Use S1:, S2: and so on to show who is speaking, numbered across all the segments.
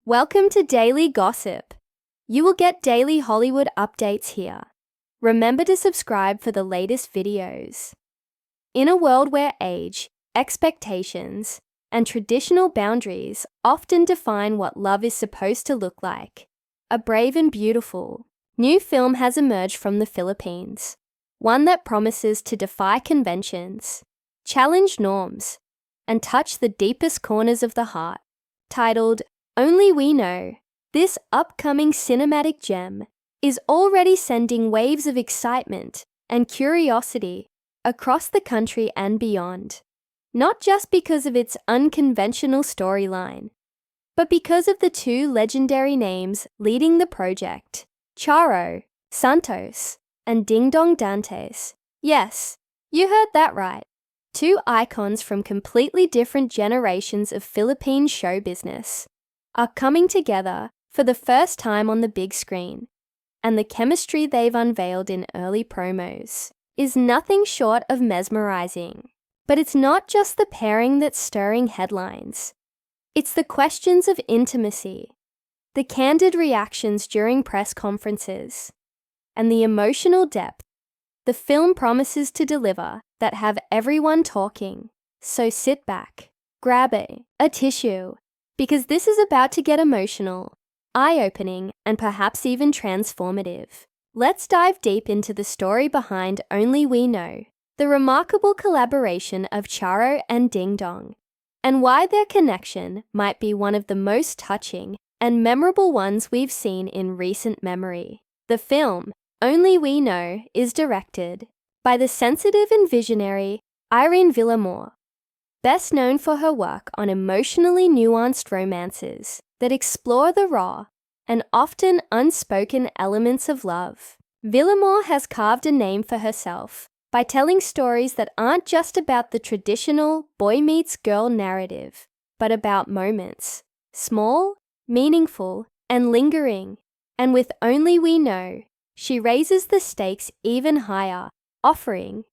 S1: Welcome to Daily Gossip. You will get daily Hollywood updates here. Remember to subscribe for the latest videos. In a world where age, expectations, and traditional boundaries often define what love is supposed to look like, a brave and beautiful new film has emerged from the Philippines, one that promises to defy conventions, challenge norms, and touch the deepest corners of the heart. Titled Only We Know, this upcoming cinematic gem is already sending waves of excitement and curiosity across the country and beyond, not just because of its unconventional storyline, but because of the two legendary names leading the project, Charo Santos and Dingdong Dantes. Yes, you heard that right. Two icons from completely different generations of Philippine show business are coming together for the first time on the big screen, and the chemistry they've unveiled in early promos is nothing short of mesmerizing. But it's not just the pairing that's stirring headlines. It's the questions of intimacy, the candid reactions during press conferences, and the emotional depth the film promises to deliver that have everyone talking. So sit back, grab a tissue, because this is about to get emotional, eye-opening, and perhaps even transformative. Let's dive deep into the story behind Only We Know, the remarkable collaboration of Charo and Dingdong, and why their connection might be one of the most touching and memorable ones we've seen in recent memory. The film, Only We Know, is directed by the sensitive and visionary Irene Villamor, best known for her work on emotionally nuanced romances that explore the raw and often unspoken elements of love. Villamor has carved a name for herself by telling stories that aren't just about the traditional boy meets girl narrative, but about moments, small, meaningful, and lingering. And with Only We Know, she raises the stakes even higher, offering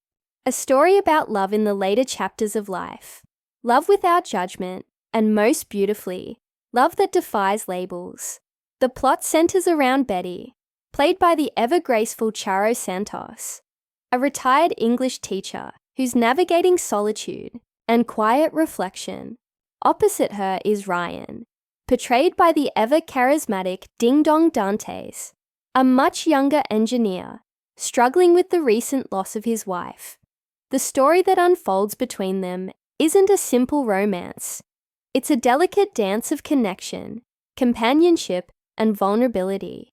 S1: a story about love in the later chapters of life, love without judgment, and most beautifully, love that defies labels. The plot centers around Betty, played by the ever-graceful Charo Santos, a retired English teacher who's navigating solitude and quiet reflection. Opposite her is Ryan, portrayed by the ever-charismatic Dingdong Dantes, a much younger engineer struggling with the recent loss of his wife. The story that unfolds between them isn't a simple romance. It's a delicate dance of connection, companionship, and vulnerability.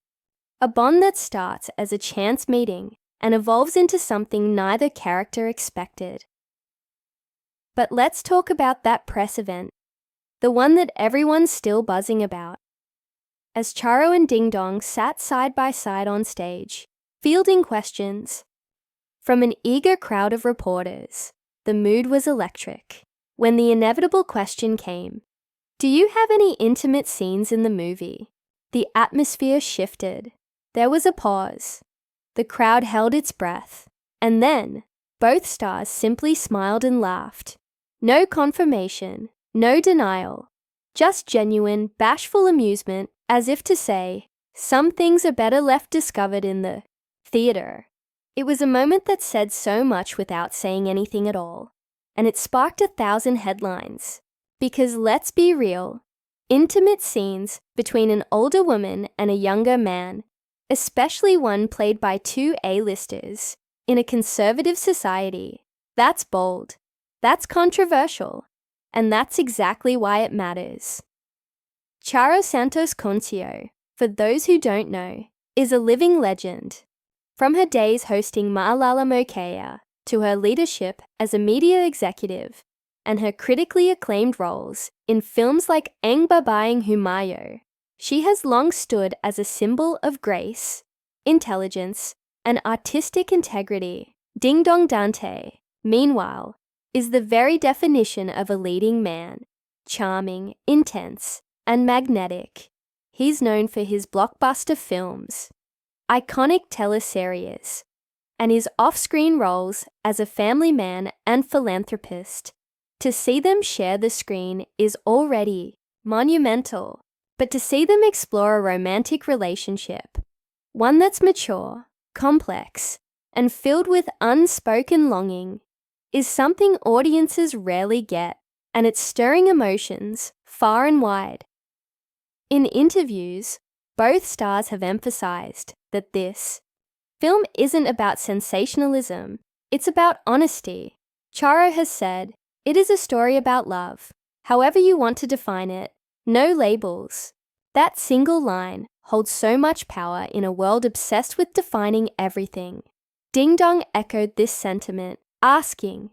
S1: A bond that starts as a chance meeting and evolves into something neither character expected. But let's talk about that press event, the one that everyone's still buzzing about. As Charo and Dingdong sat side by side on stage, fielding questions from an eager crowd of reporters, the mood was electric. When the inevitable question came, "Do you have any intimate scenes in the movie?" the atmosphere shifted. There was a pause. The crowd held its breath, and then both stars simply smiled and laughed. No confirmation, no denial, just genuine, bashful amusement, as if to say, some things are better left discovered in the theater. It was a moment that said so much without saying anything at all, and it sparked 1,000 headlines. Because let's be real, intimate scenes between an older woman and a younger man, especially one played by two A-listers, in a conservative society, that's bold, that's controversial, and that's exactly why it matters. Charo Santos Dingdong, for those who don't know, is a living legend. From her days hosting Maalala Mo Kaya to her leadership as a media executive and her critically acclaimed roles in films like Ang Babaeng Humayo, she has long stood as a symbol of grace, intelligence, and artistic integrity. Dingdong Dante, meanwhile, is the very definition of a leading man, charming, intense, and magnetic. He's known for his blockbuster films, iconic teleseries, and his off-screen roles as a family man and philanthropist. To see them share the screen is already monumental. but to see them explore a romantic relationship, one that's mature, complex, and filled with unspoken longing, is something audiences rarely get, and it's stirring emotions far and wide. In interviews, both stars have emphasized that this film isn't about sensationalism, it's about honesty. Charo has said, "It is a story about love, however you want to define it, no labels." That single line holds so much power in a world obsessed with defining everything. Dingdong echoed this sentiment, asking,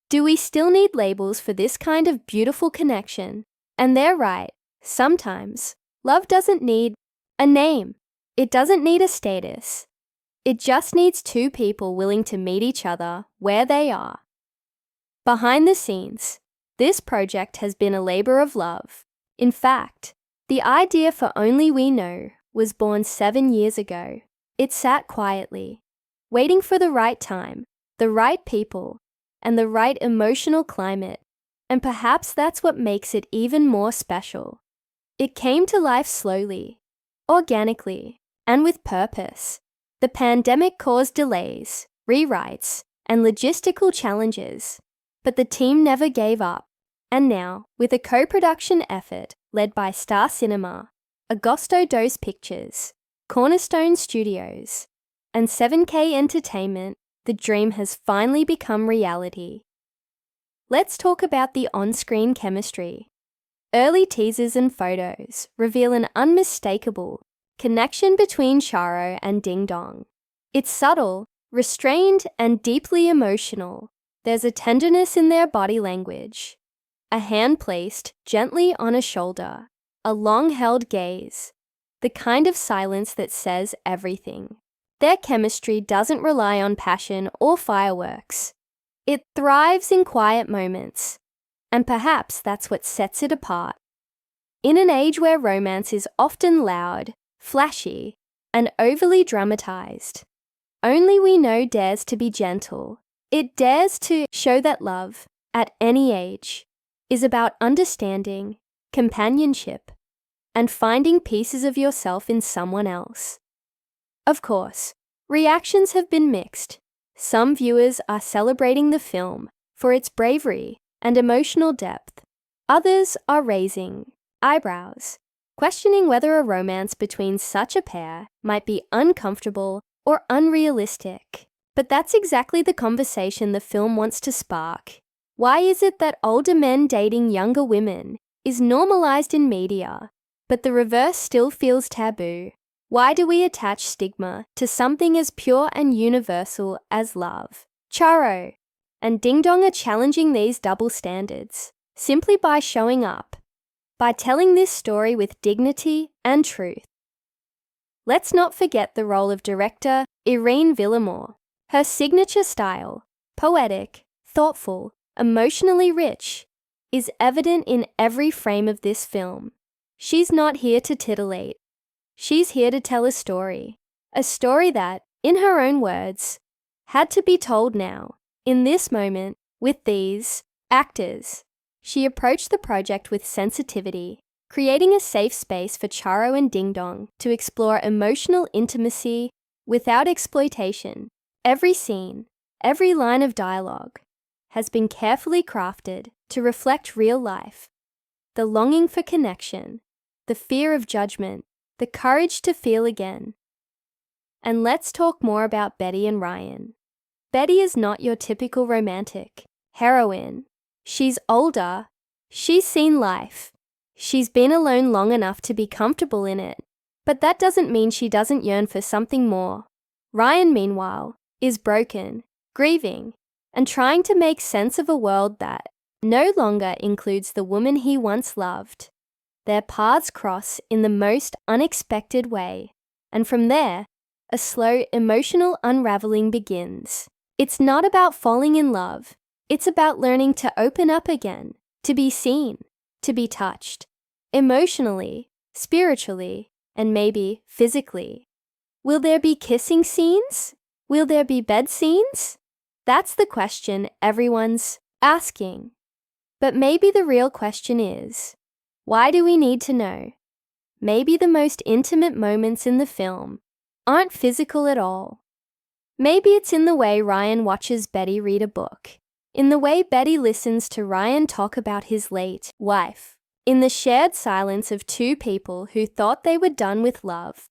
S1: "Do we still need labels for this kind of beautiful connection?" And they're right. Sometimes, love doesn't need a name. It doesn't need a status. It just needs two people willing to meet each other where they are. Behind the scenes, this project has been a labor of love. In fact, the idea for Only We Know was born 7 years ago. It sat quietly, waiting for the right time, the right people, and the right emotional climate. And perhaps that's what makes it even more special. It came to life slowly, organically, and with purpose. The pandemic caused delays, rewrites, and logistical challenges, but the team never gave up. And now, with a co-production effort led by Star Cinema, Agosto Dos Pictures, Cornerstone Studios, and 7K Entertainment, the dream has finally become reality. Let's talk about the on-screen chemistry. Early teasers and photos reveal an unmistakable connection between Charo and Dingdong. It's subtle, restrained, and deeply emotional. There's a tenderness in their body language, a hand placed gently on a shoulder, a long-held gaze, the kind of silence that says everything. Their chemistry doesn't rely on passion or fireworks. It thrives in quiet moments, and perhaps that's what sets it apart. In an age where romance is often loud, flashy, and overly dramatized, Only We Know dares to be gentle. It dares to show that love, at any age, is about understanding, companionship, and finding pieces of yourself in someone else. Of course, reactions have been mixed. Some viewers are celebrating the film for its bravery and emotional depth. Others are raising eyebrows, questioning whether a romance between such a pair might be uncomfortable or unrealistic. But that's exactly the conversation the film wants to spark. Why is it that older men dating younger women is normalized in media, but the reverse still feels taboo? Why do we attach stigma to something as pure and universal as love? Charo and Dingdong are challenging these double standards simply by showing up, by telling this story with dignity and truth. Let's not forget the role of director Irene Villamor. Her signature style, poetic, thoughtful, emotionally rich, is evident in every frame of this film. She's not here to titillate. She's here to tell a story that, in her own words, had to be told now, in this moment, with these actors. She approached the project with sensitivity, creating a safe space for Charo and Dingdong to explore emotional intimacy without exploitation. Every scene, every line of dialogue has been carefully crafted to reflect real life. The longing for connection, the fear of judgment, the courage to feel again. And let's talk more about Betty and Ryan. Betty is not your typical romantic heroine. She's older, she's seen life, she's been alone long enough to be comfortable in it. But that doesn't mean she doesn't yearn for something more. Ryan, meanwhile, is broken, grieving, and trying to make sense of a world that no longer includes the woman he once loved. Their paths cross in the most unexpected way, and from there, a slow emotional unraveling begins. It's not about falling in love, it's about learning to open up again, to be seen, to be touched, emotionally, spiritually, and maybe physically. Will there be kissing scenes? Will there be bed scenes? That's the question everyone's asking. But maybe the real question is, why do we need to know? maybe the most intimate moments in the film, aren't physical at all. Maybe it's in the way Ryan watches Betty read a book, in the way Betty listens to Ryan talk about his late wife, in the shared silence of two people who thought they were done with love,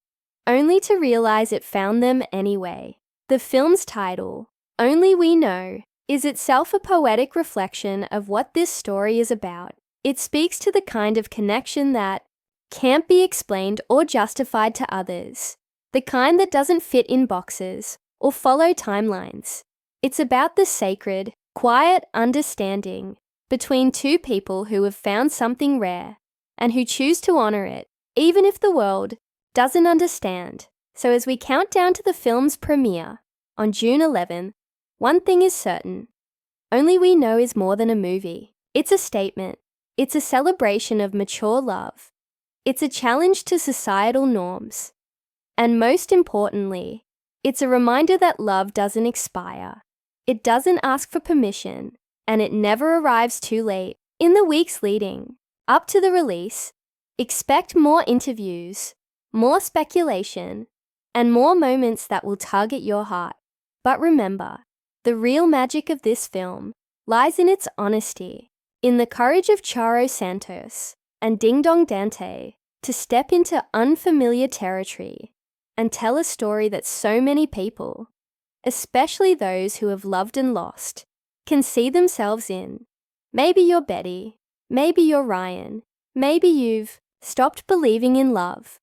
S1: only to realize it found them anyway. The film's title, Only We Know, is itself a poetic reflection of what this story is about. It speaks to the kind of connection that can't be explained or justified to others, the kind that doesn't fit in boxes or follow timelines. It's about the sacred, quiet understanding between two people who have found something rare and who choose to honor it, even if the world doesn't understand. So as we count down to the film's premiere on June 11th, one thing is certain. Only We Know is more than a movie. It's a statement. It's a celebration of mature love. It's a challenge to societal norms. And most importantly, it's a reminder that love doesn't expire. It doesn't ask for permission, and it never arrives too late. In the weeks leading up to the release, expect more interviews, more speculation, and more moments that will tug at your heart. But remember, the real magic of this film lies in its honesty, in the courage of Charo Santos and Dingdong Dantes to step into unfamiliar territory and tell a story that so many people, especially those who have loved and lost, can see themselves in. Maybe you're Betty, maybe you're Ryan, maybe you've stopped believing in love,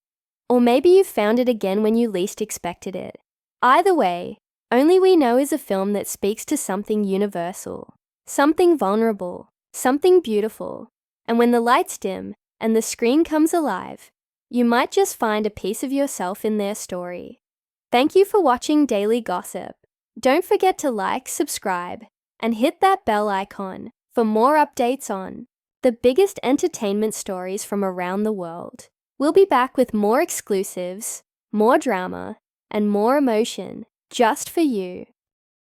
S1: or maybe you found it again when you least expected it. Either way, Only We Know is a film that speaks to something universal, something vulnerable, something beautiful, and when the lights dim and the screen comes alive, you might just find a piece of yourself in their story. Thank you for watching Daily Gossip. Don't forget to like, subscribe, and hit that bell icon for more updates on the biggest entertainment stories from around the world. We'll be back with more exclusives, more drama, and more emotion just for you.